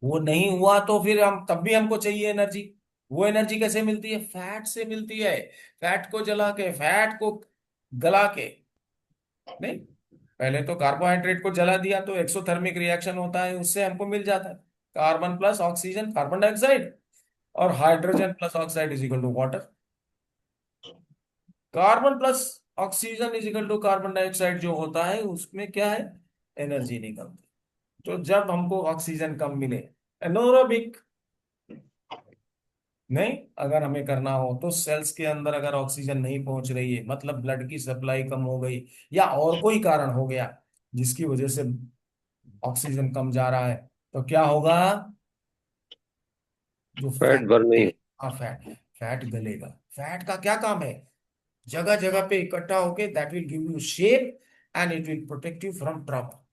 वो नहीं हुआ तो फिर हम तब भी हमको चाहिए एनर्जी। वो एनर्जी कैसे मिलती है? फैट से मिलती है। फैट को जला के, फैट को गला के नहीं, पहले तो कार्बोहाइड्रेट को जला दिया तो एक्सोथर्मिक रिएक्शन होता है, उससे हमको मिल जाता है carbon plus oxygen, carbon dioxide. और hydrogen plus oxide is equal to water. Carbon plus oxygen is equal to carbon dioxide जो होता है, उसमें क्या है? एनर्जी निकलती है। तो जब हमको ऑक्सीजन कम मिले, एनोरोबिक नहीं, अगर हमें करना हो तो सेल्स के अंदर अगर ऑक्सीजन नहीं पहुंच रही है, मतलब ब्लड की सप्लाई कम हो गई, या और कोई कारण हो गया जिसकी वजह से ऑक्सीजन कम जा रहा है, तो क्या होगा? जो फैट फैट बर्न है, नहीं। हाँ फैट, फैट गलेगा। फैट का क्या काम है? जगह जगह पे इकट्ठा होके that will give U shape and it will protect you from trouble.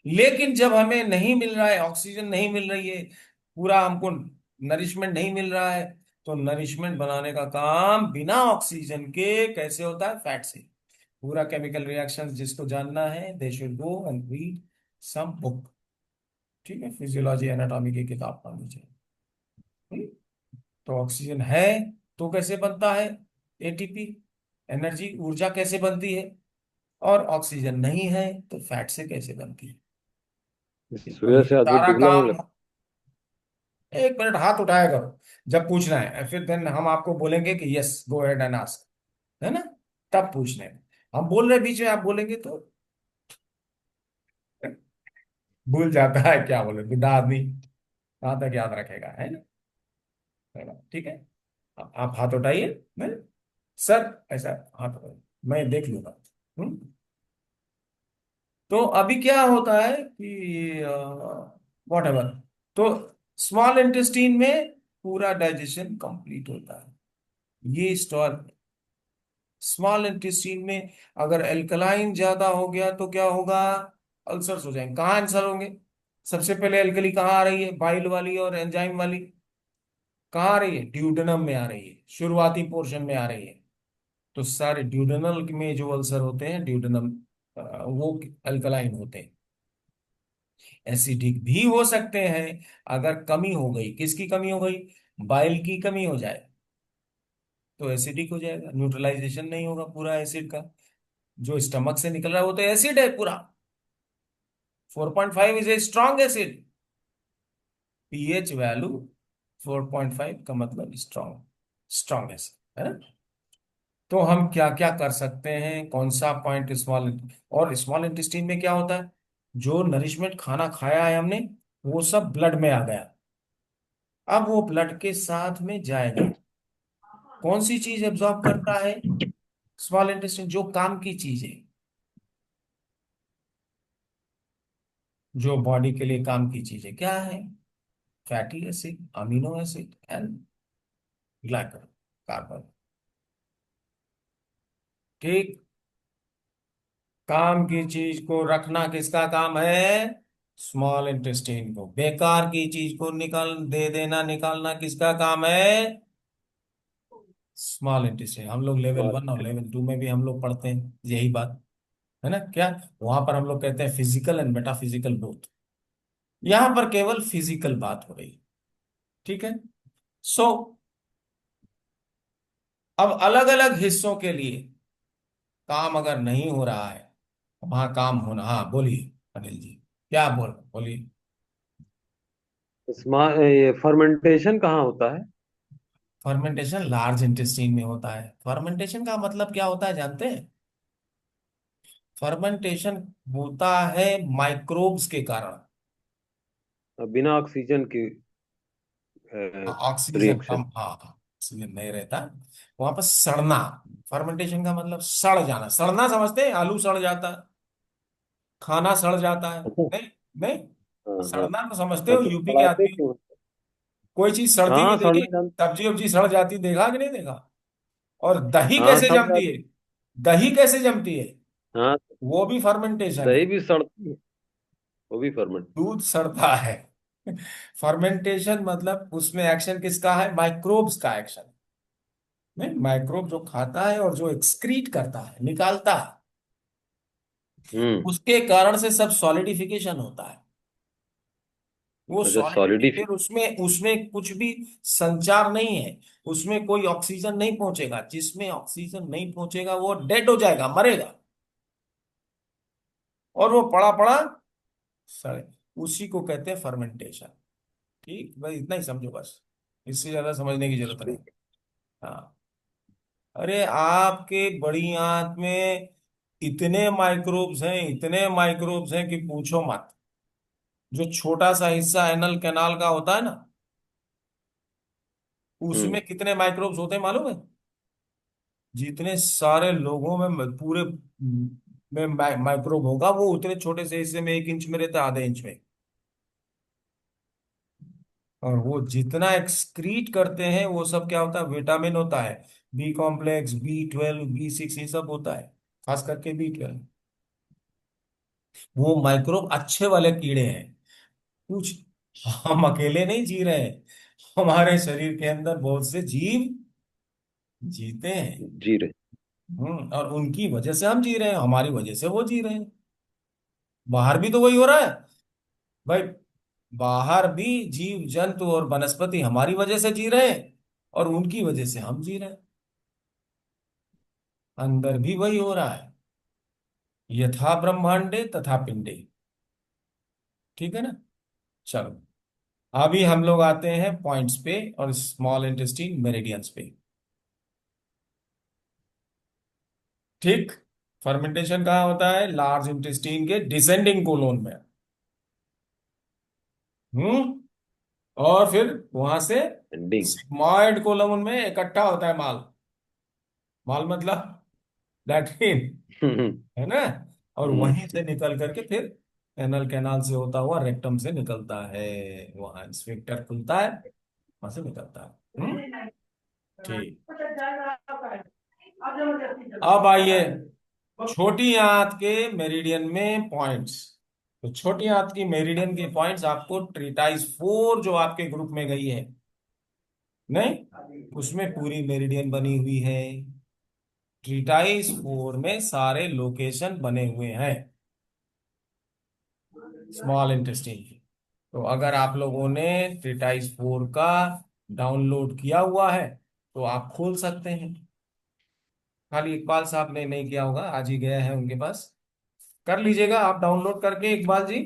लेकिन जब हमें नहीं मिल रहा है, ऑक्सीजन नहीं मिल रही है, पूरा हमको नरिशमेंट नहीं मिल रहा है, तो नरिशमेंट बनाने का काम बिना ऑक्सीजन के कैसे होता है? फैट से। पूरा केमिकल रिएक्शन जिसको जानना है, they should go and read some book. ठीक है, फिजियोलॉजी एनाटॉमी की किताब पढ़नी चाहिए। हम्म? तो ऑक्सीजन है तो कैसे बनता है एटीपी? एनर्जी, ऊर्जा कैसे बनती है? और ऑक्सीजन नहीं है तो फैट से कैसे बनती है? इस और वजह ये से आदमी सारा दुबला नहीं काम, लगता। एक मिनट हाथ उठाया करो जब पूछना है, फिर देन हम आपको बोलेंगे कि yes go ahead and ask, है ना? तब पूछने में, हम बोल रहे बीच में आप बोलेंगे तो भूल जाता है क्या बोले, बुढ़ा आदमी कहाँ तक याद रखेगा, है ना? ठीक है, आप हाथ उठाइए। मैं, सर, ऐसा हाथ उठाइए, मैं देख लूंगा। तो अभी क्या होता है कि वॉट एवर, तो स्मॉल इंटेस्टीन में पूरा डाइजेशन कंप्लीट होता है। ये स्टॉल स्मॉल इंटेस्टीन में अगर एल्कलाइन ज्यादा हो गया तो क्या होगा? अल्सर्स हो जाएंगे। कहाँ अल्सर होंगे? सबसे पहले एल्कली कहाँ आ रही है? बाइल वाली और एंजाइम वाली कहाँ आ रही है? ड्यूडेनम में आ रही है, शुरुआती पोर्शन में आ रही है। तो सारे ड्यूडेनल में जो अल्सर होते हैं, ड्यूडेनम, वो अल्कलाइन होते हैं। एसिडिक भी हो सकते हैं अगर कमी हो गई। किसकी कमी हो गई? बाइल की कमी हो जाए तो एसिडिक हो जाएगा, न्यूट्रलाइजेशन नहीं होगा पूरा एसिड का। जो स्टमक से निकल रहा है वो तो एसिड है पूरा। 4.5 is a strong acid. PH value 4.5 का मतलब स्ट्रॉन्ग, स्ट्रॉन्ग एसिड है ना। तो हम क्या क्या कर सकते हैं, कौन सा पॉइंट स्मॉल, और स्मॉल इंटेस्टाइन में क्या होता है, जो नरिशमेंट खाना खाया है हमने वो सब ब्लड में आ गया, अब वो ब्लड के साथ में जाएगा। कौन सी चीज एब्जॉर्ब करता है स्मॉल इंटेस्टाइन, जो काम की चीज है, जो बॉडी के लिए काम की चीज है, क्या है? Fatty acid, amino acid and glycol, carbon. ठीक। काम की चीज को रखना किसका काम है? स्मॉल इंटेस्टाइन को। बेकार की चीज को निकाल दे देना, निकालना किसका काम है? Small intestine. हम लोग लेवल स्मॉल 1 और लेवल 2 में भी हम लोग पढ़ते हैं यही बात, है ना क्या? वहां पर हम लोग कहते हैं फिजिकल एंड मेटाफिजिकल बोथ, यहां पर केवल फिजिकल बात हो रही। ठीक है। सो अब अलग अलग हिस्सों के लिए काम अगर नहीं हो रहा है, वहां काम होना, हाँ बोलिए अनिल जी, क्या बोलिए। स्मॉल ये फर्मेंटेशन कहाँ होता है? फर्मेंटेशन लार्ज इंटेस्टाइन में होता है। फर्मेंटेशन का मतलब क्या होता है जानते हैं? फर्मेंटेशन होता है माइक्रोब्स के कारण। बिना ऑक्सीजन की ऑक्सीजन कम, रिएक्शन। हाँ हाँ, ऑक्सीजन नहीं रहता वहां पर, सड़ना। फर्मेंटेशन का मतलब सड़ जाना, सड़ना समझते हैं, आलू सड़ जाता है, खाना सड़ जाता है, नहीं? नहीं, हाँ हाँ सड़ना तो समझते हाँ, हो, तो यूपी के सड़ाते आदमी। क्यों? कोई चीज सड़ती हुई हाँ देखी? सड़ना जानते। सब्जी वब्जी सड़ जाती देखा कि नहीं देखा? और दही हाँ कैसे सड़ जमती है? जाती। दही कैसे जमती है? हाँ, वो भी फर्मेंटेशन है। दही भी सड़ती है, वो भी फर्मेंट। दूध सड़ता है। फर्मेंटेशन मतलब उसमें एक्शन किसका है? माइक्रोब्स का एक्शन। नहीं, माइक्रोब जो खाता है और जो एक्सक्रीट करता है, निकालता है, हम्म। उसके कारण से सब सॉलिडिफिकेशन होता है। वो अच्छा, सॉलिडिटी फिर सॉलिडिफिक। उसमें उसमें कुछ भी संचार नहीं है, उसमें कोई ऑक्सीजन नहीं पहुंचेगा, जिसमें ऑक्सीजन नहीं पहुंचेगा वो डेड हो जाएगा, मरेगा, और वो पड़ा पड़ा सड़े, उसी को कहते हैं फर्मेंटेशन। ठीक भाई, इतना ही समझो बस, इससे ज्यादा समझने की जरूरत नहीं। हाँ। अरे आपके बड़ी आंत में इतने माइक्रोब्स हैं, इतने माइक्रोब्स हैं कि पूछो मत। जो छोटा सा हिस्सा एनल कैनाल का होता है ना, हम्म। उसमें कितने माइक्रोब्स होते हैं मालूम है? जितने सारे लोगों में पूरे में माइक्रोब होगा, वो उतने छोटे से हिस्से में 1 इंच में रहता है, आधे इंच में। और वो जितना एक्सक्रीट करते हैं वो सब क्या होता है? विटामिन होता है, बी कॉम्प्लेक्स, B12, B6, ये सब होता है, खास करके B12। वो माइक्रोब अच्छे वाले कीड़े हैं कुछ। हम अकेले नहीं जी रहे हैं, हमारे शरीर के अंदर बहुत से जीव जीते हैं। जी रहे। और उनकी वजह से हम जी रहे हैं, हमारी वजह से वो जी रहे हैं। बाहर भी तो वही हो रहा है भाई। बाहर भी जीव जंतु और वनस्पति हमारी वजह से जी रहे हैं, और उनकी वजह से हम जी रहे हैं। अंदर भी वही हो रहा है, यथा ब्रह्मांडे तथा पिंडे। ठीक है ना। चलो, अभी हम लोग आते हैं पॉइंट्स पे और स्मॉल इंटेस्टीन मेरिडियंस पे। ठीक। फर्मेंटेशन कहाँ होता है? लार्ज इंटेस्टीन के डिसेंडिंग कोलोन में। हम्म। और फिर वहां से एंडिंग। सिग्मॉइड कोलोन में इकट्ठा होता है माल। माल मतलब लैट्रिन, हम्म। है ना। और वहीं से निकल करके फिर एनल कैनाल से होता हुआ रेक्टम से निकलता है, वहां स्फिंक्टर खुलता है, वहां से निकलता है। ठीक। अब आइए छोटी आंत के मेरिडियन में पॉइंट्स। तो छोटी आंत की मेरिडियन के पॉइंट्स आपको ट्रीटाइज 4 जो आपके ग्रुप में गई है, नहीं, उसमें पूरी मेरिडियन बनी हुई है। ट्रीटाइज 4 में सारे लोकेशन बने हुए हैं स्मॉल इंटेस्टाइन की। तो अगर आप लोगों ने ट्रीटाइज 4 का डाउनलोड किया हुआ है तो आप खोल सकते हैं। खाली इकबाल साहब ने नहीं किया होगा, आज ही गया है उनके पास, कर लीजिएगा आप डाउनलोड करके, इकबाल जी।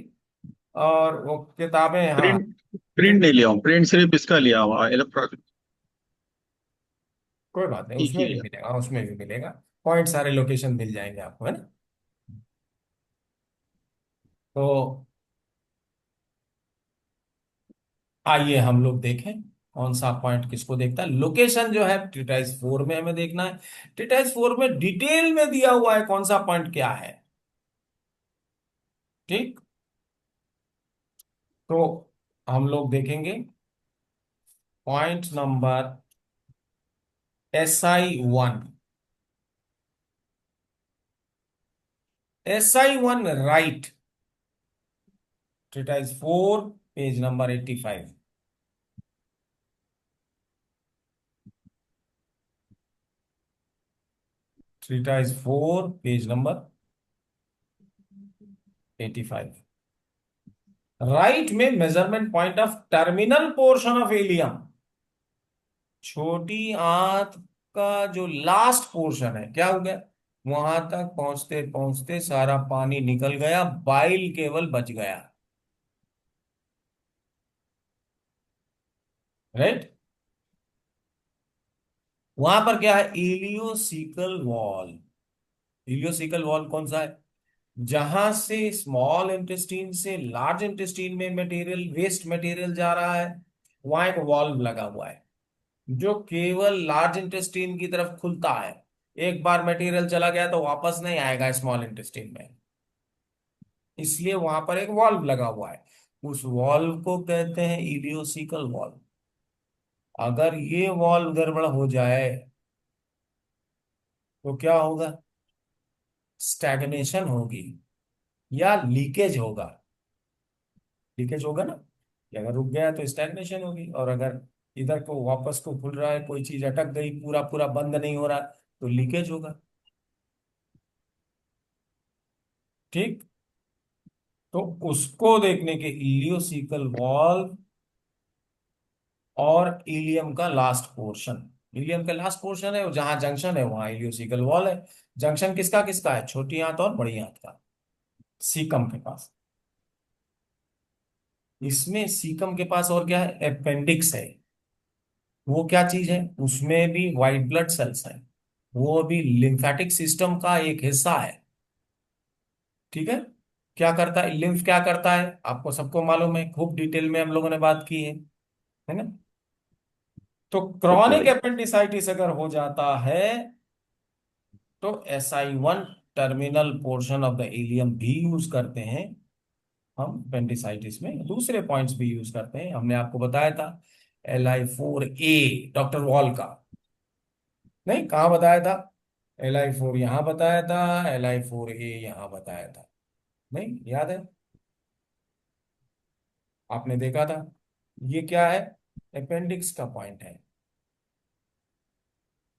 और वो किताबें, हाँ। प्रिंट प्रिंट नहीं लिया हूँ, प्रिंट सिर्फ इसका लिया हुआ, इलेक्ट्रॉनिक। कोई बात नहीं, एक ही उसमें भी लिया। मिलेगा, उसमें भी मिलेगा। पॉइंट सारे लोकेशन मिल जाएंगे आपको, है ना। तो आइए हम लोग देखें कौन सा पॉइंट किसको देखता है। लोकेशन जो है ट्रीटाइज 4 में हमें देखना है। ट्रीटाइज 4 में डिटेल में दिया हुआ है कौन सा पॉइंट क्या है। ठीक। तो हम लोग देखेंगे point number SI1। SI1 right, treatise 4 page number 85। Treatise 4 page number 85। Right में measurement point of terminal portion of ileum. छोटी आंत का जो लास्ट पोर्शन है, क्या हो गया, वहां तक पहुंचते पहुंचते सारा पानी निकल गया, बाइल केवल बच गया। राइट। वहां पर क्या है, इलियोसिकल वॉल। इलियोसिकल वॉल कौन सा है, जहां से स्मॉल इंटेस्टीन से लार्ज इंटेस्टीन में मटेरियल, वेस्ट मटेरियल जा रहा है, वहां एक वॉल्व लगा हुआ है जो केवल लार्ज इंटेस्टीन की तरफ खुलता है। एक बार मटेरियल चला गया तो वापस नहीं आएगा स्मॉल इंटेस्टीन में, इसलिए वहां पर एक वॉल्व लगा हुआ है। उस वॉल्व को कहते हैं इलियोसिकल वॉल्व। अगर ये वॉल्व गड़बड़ हो जाए तो क्या होगा, स्टैग्नेशन होगी या लीकेज होगा। लीकेज होगा ना, कि अगर रुक गया तो स्टैग्नेशन होगी, और अगर इधर को वापस को खुल रहा है, कोई चीज अटक गई, पूरा पूरा बंद नहीं हो रहा, तो लीकेज होगा। ठीक। तो उसको देखने के इलियोसिकल वॉल्व और इलियम का लास्ट पोर्शन। इलियम का लास्ट पोर्शन है, और जहां जंक्शन है वहां इलियोसिकल वॉल है। जंक्शन किसका किसका है, छोटी आंत और बड़ी आंत का, सीकम के पास। इसमें सीकम के पास और क्या है, अपेंडिक्स है। वो क्या चीज है, उसमें भी व्हाइट ब्लड सेल्स है, वो भी लिम्फेटिक सिस्टम का एक हिस्सा है। ठीक है। क्या करता है लिम्फ, क्या करता है आपको सबको मालूम है, खूब डिटेल में हम लोगों ने बात की है ना। तो ओके क्रॉनिक भाई। एपेंडिसाइटिस अगर हो जाता है तो SI1 terminal portion of the ilium भी यूज करते हैं हम अपेंडिसाइटिस में। दूसरे पॉइंट्स भी यूज करते हैं, हमने आपको बताया था LI4A, डॉक्टर वॉल का। नहीं, कहाँ बताया था, LI4 यहां बताया था, LI4A यहां बताया था। नहीं याद है, आपने देखा था। ये क्या है, अपेंडिक्स का पॉइंट है।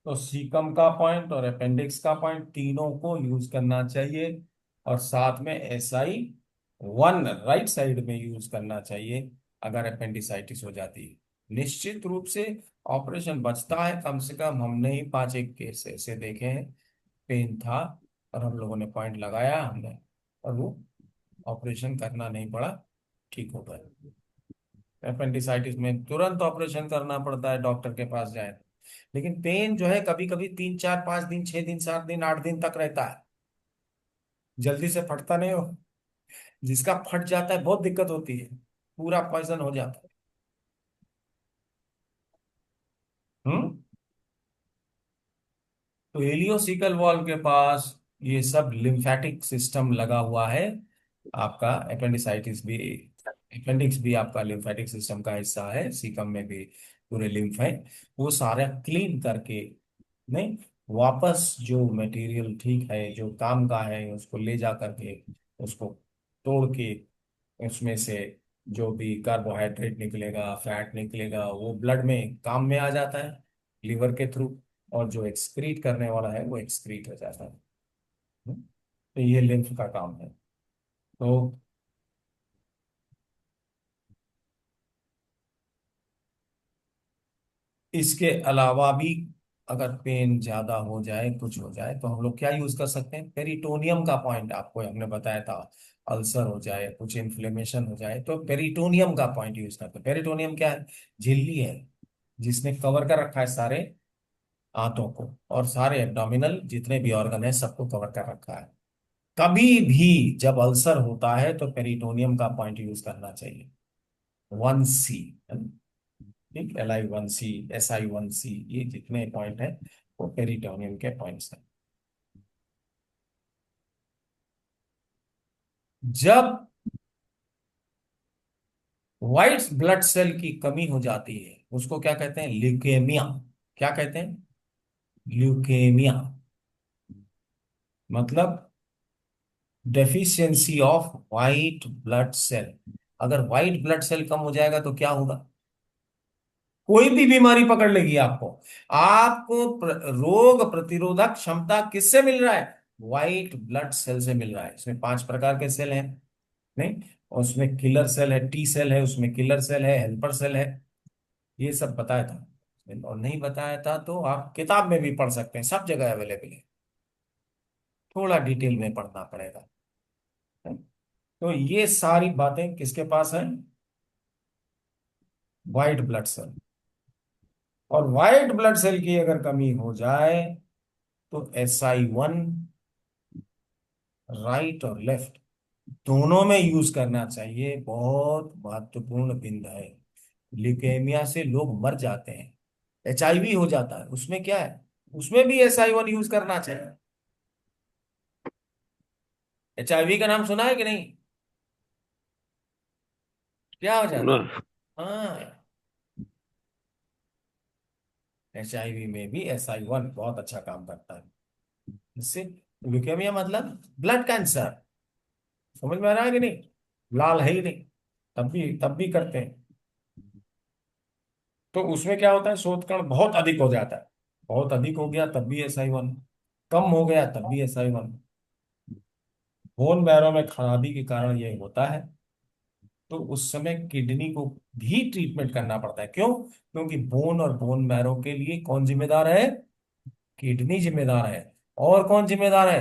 तो सीकम का पॉइंट और अपेंडिक्स का पॉइंट तीनों को यूज करना चाहिए, और साथ में SI1 राइट साइड में यूज करना चाहिए अगर अपेंडिसाइटिस हो जाती है। निश्चित रूप से ऑपरेशन बचता है, कम से कम हमने ही 5 एक केस ऐसे देखे हैं, पेन था और हम लोगों ने पॉइंट लगाया हमने, और वो ऑपरेशन करना नहीं पड़ा, ठीक हो गया। अपेंडिसाइटिस में तुरंत ऑपरेशन करना पड़ता है, डॉक्टर के पास जाए। लेकिन पेन जो है कभी कभी 3 4 5 दिन, 6 दिन, 7 दिन, 8 दिन तक रहता है, जल्दी से फटता नहीं हो। जिसका फट जाता है बहुत दिक्कत होती है, पूरा पॉइजन हो जाता है। हम्म। तो एलियोसिकल वॉल्व के पास ये सब लिम्फेटिक सिस्टम लगा हुआ है। आपका अपेंडिसाइटिस भी, अपेंडिक्स भी आपका लिम्फेटिक सिस्टम का हिस्सा है, सीकम में भी पूरे लिम्फ है। वो सारा क्लीन करके, नहीं, वापस जो मटेरियल ठीक है जो काम का है उसको ले जा करके, उसको तोड़ के, उसमें से जो भी कार्बोहाइड्रेट निकलेगा, फैट निकलेगा, वो ब्लड में काम में आ जाता है लीवर के थ्रू, और जो एक्सक्रीट करने वाला है वो एक्सक्रीट हो जाता है। तो ये लिम्फ का काम है। तो इसके अलावा भी अगर पेन ज्यादा हो जाए, कुछ हो जाए, तो हम लोग क्या यूज कर सकते हैं? पेरिटोनियम का पॉइंट आपको हमने बताया था। अल्सर हो जाए, कुछ इन्फ्लेमेशन हो जाए, तो पेरिटोनियम का पॉइंट यूज करते हैं। पेरिटोनियम क्या है? झिल्ली है, जिसने कवर कर रखा है सारे आंतों को, और सारे एब्डोमिनल जितने भी ऑर्गन है सबको कवर कर रखा है। कभी भी जब अल्सर होता है तो पेरिटोनियम का पॉइंट यूज करना चाहिए। 1C, ठीक, Li1C, Si1C, ये जितने पॉइंट है वो पेरिटोनियम के पॉइंट्स हैं। जब व्हाइट ब्लड सेल की कमी हो जाती है उसको क्या कहते हैं? ल्यूकेमिया। क्या कहते हैं? ल्यूकेमिया। मतलब deficiency of white blood cell. अगर व्हाइट ब्लड सेल कम हो जाएगा तो क्या होगा? कोई भी बीमारी पकड़ लेगी आपको। आपको रोग प्रतिरोधक क्षमता किससे मिल रहा है? व्हाइट ब्लड सेल से मिल रहा है। इसमें 5 प्रकार के सेल हैं, नहीं? और उसमें किलर सेल है, टी सेल है, उसमें किलर सेल है, हेल्पर सेल है। ये सब बताया था। और नहीं बताया था तो आप किताब में भी पढ़ सकते हैं, सब जगह अवेलेबल है। थोड़ा डिटेल में पढ़ना पड़ेगा। तो ये सारी बातें किसके पास है? White blood cell. और व्हाइट ब्लड सेल की अगर कमी हो जाए तो SI1, राइट और लेफ्ट दोनों में यूज करना चाहिए। बहुत महत्वपूर्ण बिंदु है। ल्यूकेमिया से लोग मर जाते हैं, HIV हो जाता है, उसमें क्या है? उसमें भी SI1 यूज करना चाहिए। HIV का नाम सुना है कि नहीं? क्या हो जाता सुना है? है। हाँ, HIV में भी SI1 बहुत अच्छा काम करता है। इससे ल्यूकेमिया मतलब ब्लड कैंसर। समझ में आ रहा है कि नहीं? लाल है ही नहीं, तब भी करते हैं। तो उसमें क्या होता है? शोधकण बहुत अधिक हो जाता है। बहुत अधिक हो गया तब भी SI1, कम हो गया तब भी SI1। बोन मैरो में खराबी के कारण ये होता है। तो उस समय किडनी को भी ट्रीटमेंट करना पड़ता है। क्यों? क्योंकि बोन और बोन मैरो के लिए कौन जिम्मेदार है? किडनी जिम्मेदार है। और कौन जिम्मेदार है?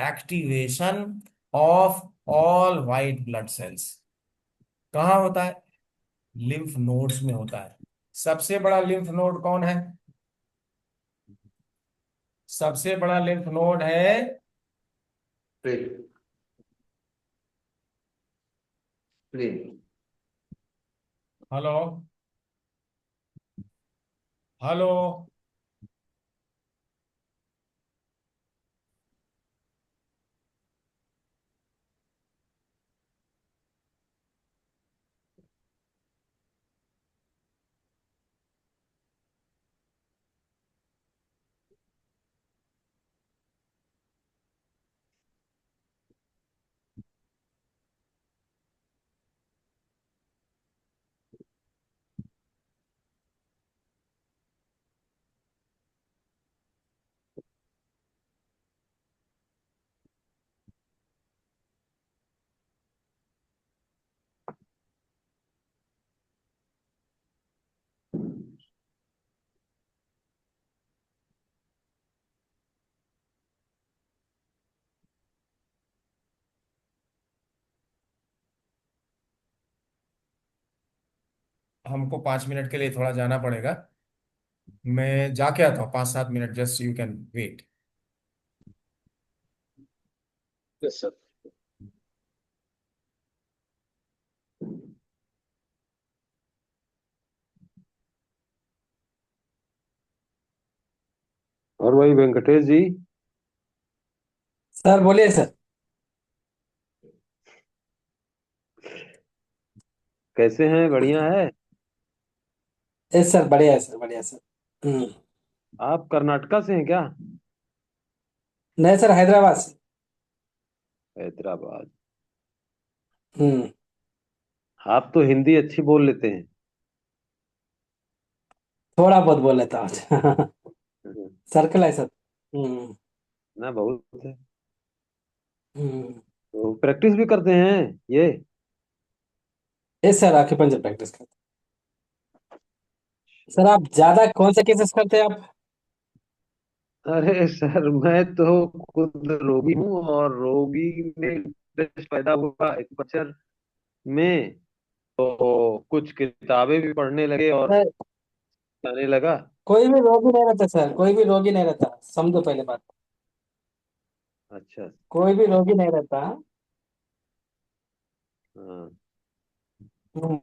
Activation of all white blood cells. कहाँ होता है? लिम्फ नोड्स में होता है। सबसे बड़ा लिम्फ नोड कौन है? सबसे बड़ा लिम्फ नोड है। प्लेन। प्लेन। Hello, hello. हमको 5 मिनट के लिए थोड़ा जाना पड़ेगा। मैं जाके आता हूँ 5-7 minute, just you can wait. Yes sir. और भाई वेंकटेश जी, सर बोलिए सर। कैसे हैं? बढ़िया है। यस सर, बढ़िया है सर, बढ़िया है सर। हम्म। आप कर्नाटका से हैं क्या? नहीं सर, हैदराबाद से। हैदराबाद। हम्म। आप तो हिंदी अच्छी बोल लेते हैं। थोड़ा बहुत बोल लेता हूँ। हम्म। सर्कल है सर। हम्म। ना बहुत है। हम्म। तो प्रैक्टिस भी करते हैं ये? यस सर, आके प्रैक्टिस करते हैं। सर आप ज्यादा कौन सा केसेस करते हैं आप? अरे सर, मैं तो खुद रोगी हूँ, और रोगी में इंटरेस्ट पैदा हुआ एक्वाकल्चर में, तो कुछ किताबें भी पढ़ने लगे और सर, जाने लगा। कोई भी रोगी नहीं रहता सर, कोई भी रोगी नहीं रहता, समझो पहले बात। अच्छा। कोई भी रोगी नहीं रहता। हाँ। हम्म।